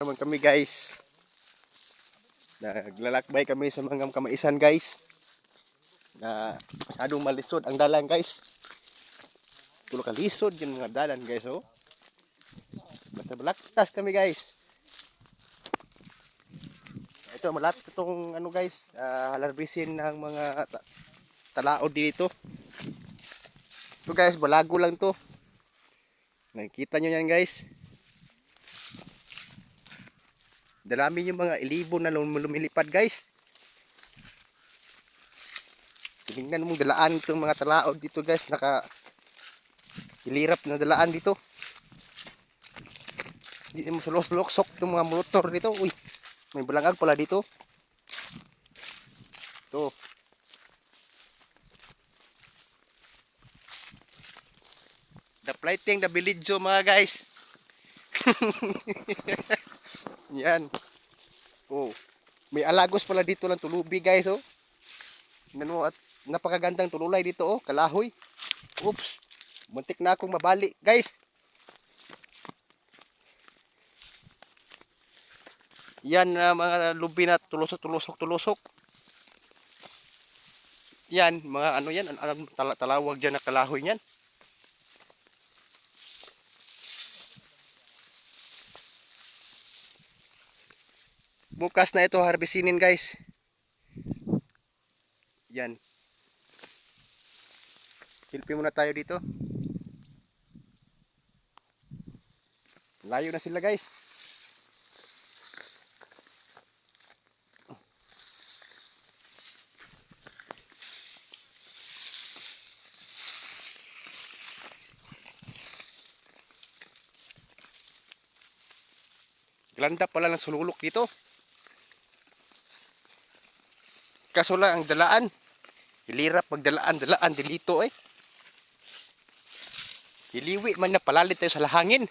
naman kami guys. Naglalakbay kami sa mga kamaisan guys. Na masyadong malisod ang dalan guys. Tulo ka lisod yung mga dalan guys oh. Basta balaktas kami guys. Ito malapit itong ano guys, halarbisin ng mga talaod dito. Ito guys, balago lang to. Nakikita nyo yan guys. Dalami yung mga ilibon na lumilipad guys. Tingnan mong dalaan itong mga talaod dito guys. Ilirap na dalaan dito. Hindi mo sulok-sok itong mga motor dito. Uy, may balangag pala dito. Ito. The plating, the bilidyo mga guys. Yan. Oh. May alagos pala dito ng tulubi guys oh. Ano at napakagandang tululay dito oh, kalahoy. Oops. Muntik na akong mabali guys. Yan mga lubi na tulusok. Yan mga ano yan, talawag diyan na kalahoy niyan. Bukas na ito harbisinin guys. Yan. Silpi muna tayo dito. Layo na sila guys. Glanda pala ng sululok dito. Kaso lang ang dalaan. Hilirap magdalaan dilito eh. Hiliwi man na palalit tayo sa lahangin.